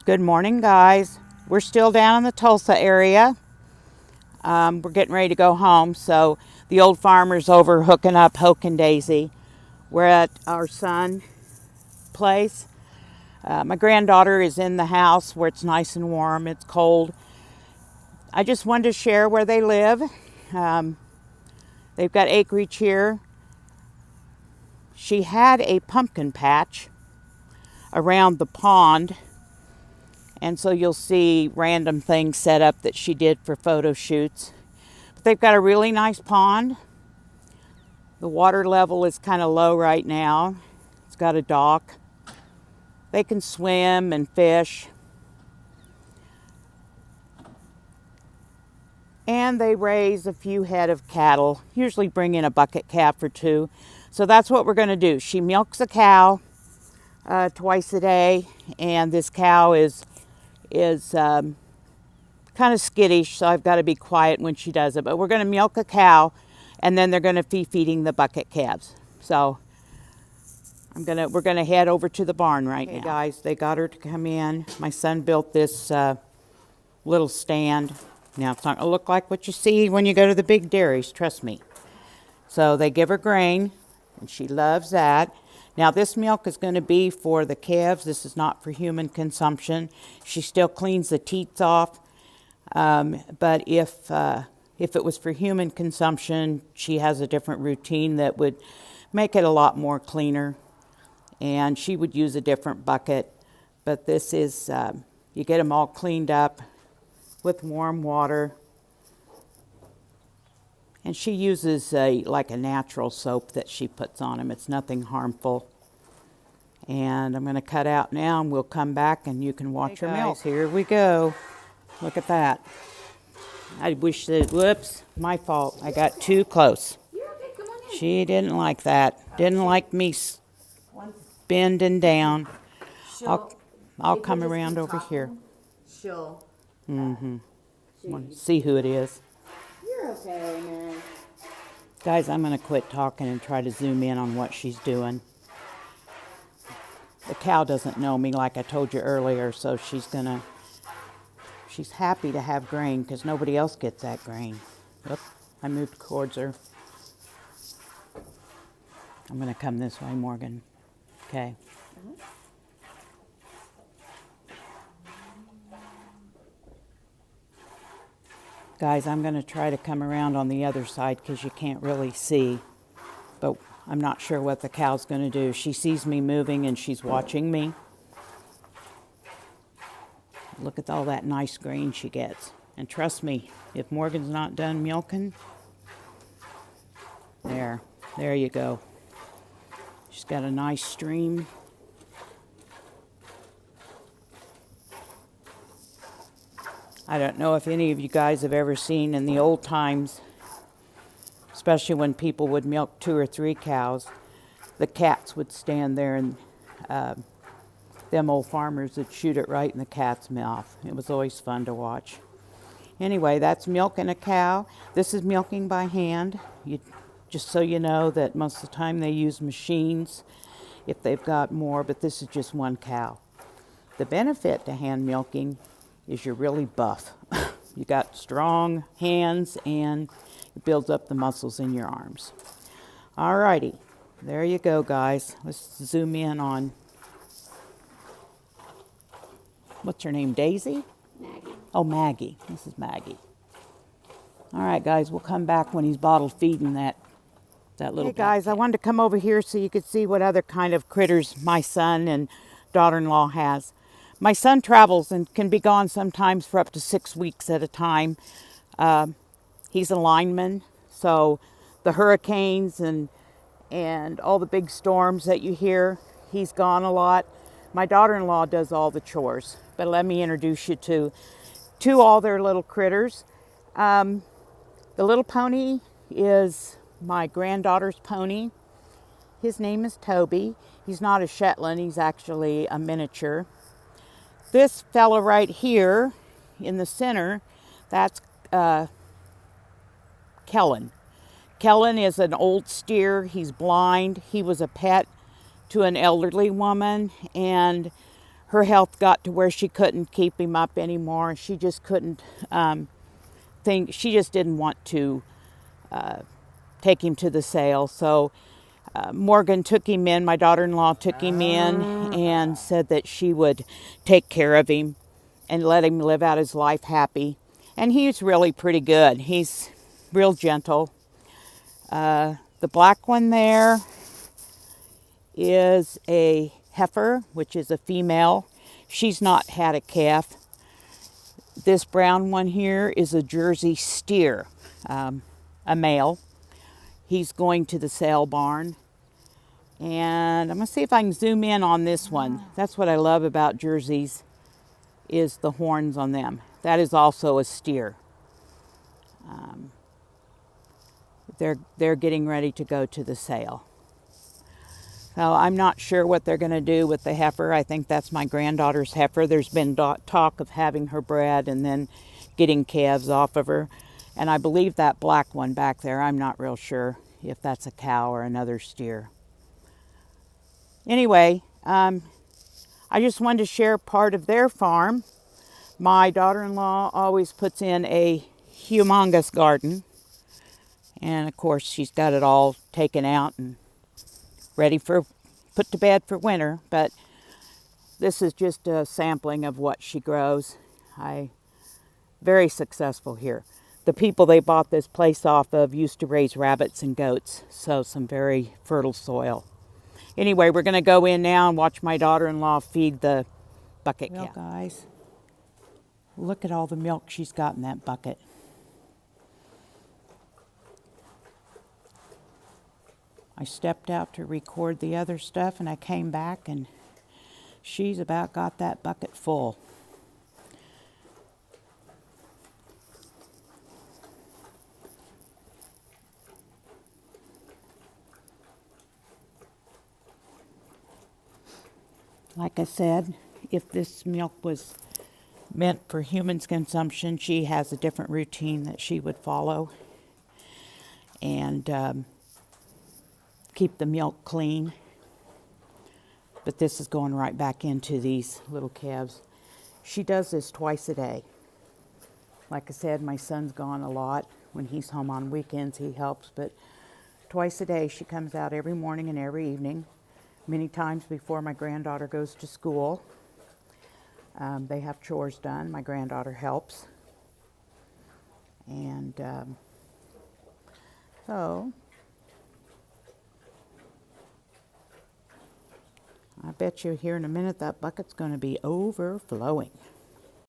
Good morning, guys. We're still down in the Tulsa area. We're getting ready to go home, so the old farmer's over hooking up Hoke and Daisy. We're at our son's place. My granddaughter is in the house where it's nice and warm. It's cold. I just wanted to share where they live. They've got acreage here. She had a pumpkin patch around the pond, and so you'll see random things set up that she did for photo shoots. But they've got a really nice pond. The water level is kind of low right now. It's got a dock. They can swim and fish. And they raise a few head of cattle, usually bring in a bucket calf or two. So that's what we're going to do. She milks a cow twice a day, and this cow is kind of skittish, so I've got to be quiet when she does it. But we're going to milk a cow, and then they're going to be feeding the bucket calves. So we're gonna head over to the barn right now. Guys, they got her to come in. My son built this little stand. Now it's not gonna look like what you see when you go to the big dairies, trust me. So they give her grain, and she loves that. Now this milk is going to be for the calves. This is not for human consumption. She still cleans the teats off, but if it was for human consumption, she has a different routine that would make it a lot more cleaner, and she would use a different bucket. But this is, you get them all cleaned up with warm water. And she uses like a natural soap that she puts on them. It's nothing harmful. And I'm going to cut out now, and we'll come back and you can watch her milk. Here we go. Look at that. I wish that, whoops, my fault. I got too close. You're okay, come on in. She didn't like that. Didn't like me bending down. I'll come around over here. She'll. See who it is. You're okay, man. Guys, I'm going to quit talking and try to zoom in on what she's doing. The cow doesn't know me like I told you earlier, so she's happy to have grain because nobody else gets that grain. Oop, I moved towards her. I'm going to come this way, Morgan. Okay. Guys, I'm going to try to come around on the other side because you can't really see. But I'm not sure what the cow's going to do. She sees me moving and she's watching me. Look at all that nice grain she gets. And trust me, if Morgan's not done milking, there you go. She's got a nice stream. I don't know if any of you guys have ever seen in the old times, especially when people would milk 2 or 3 cows, the cats would stand there, and them old farmers would shoot it right in the cat's mouth. It was always fun to watch. Anyway, that's milking a cow. This is milking by hand. Just so you know that most of the time they use machines if they've got more, but this is just one cow. The benefit to hand milking is you're really buff. You got strong hands, and it builds up the muscles in your arms. Alrighty, there you go, guys. Let's zoom in on, what's her name, Daisy? Maggie. Oh, Maggie. This is Maggie. All right, guys, we'll come back when he's bottle feeding that little. Hey, guys, I wanted to come over here so you could see what other kind of critters my son and daughter-in-law has. My son travels and can be gone sometimes for up to 6 weeks at a time. He's a lineman, so the hurricanes and all the big storms that you hear, he's gone a lot. My daughter-in-law does all the chores, but let me introduce you to all their little critters. The little pony is my granddaughter's pony. His name is Toby. He's not a Shetland, he's actually a miniature. This fella right here in the center, that's Kellen. Kellen is an old steer. He's blind. He was a pet to an elderly woman, and her health got to where she couldn't keep him up anymore. She just couldn't she just didn't want to take him to the sale. So Morgan took him in, my daughter-in-law took him in and said that she would take care of him and let him live out his life happy. And he's really pretty good. He's real gentle. The black one there is a heifer, which is a female. She's not had a calf. This brown one here is a Jersey steer, a male. He's going to the sale barn. And I'm going to see if I can zoom in on this one. That's what I love about Jerseys, is the horns on them. That is also a steer. They're getting ready to go to the sale. So I'm not sure what they're going to do with the heifer. I think that's my granddaughter's heifer. There's been talk of having her bred and then getting calves off of her. And I believe that black one back there, I'm not real sure if that's a cow or another steer. Anyway, I just wanted to share part of their farm. My daughter-in-law always puts in a humongous garden. And of course, she's got it all taken out and ready for put to bed for winter. But this is just a sampling of what she grows. Very successful here. The people they bought this place off of used to raise rabbits and goats, so some very fertile soil. Anyway, we're going to go in now and watch my daughter-in-law feed the bucket cow. Well, guys, look at all the milk she's got in that bucket. I stepped out to record the other stuff, and I came back, and she's about got that bucket full. Like I said, if this milk was meant for humans' consumption, she has a different routine that she would follow. And keep the milk clean. But this is going right back into these little calves. She does this twice a day. Like I said, my son's gone a lot. When he's home on weekends, he helps. But twice a day, she comes out every morning and every evening. Many times before my granddaughter goes to school. They have chores done. My granddaughter helps. And so I bet you here in a minute that bucket's going to be overflowing.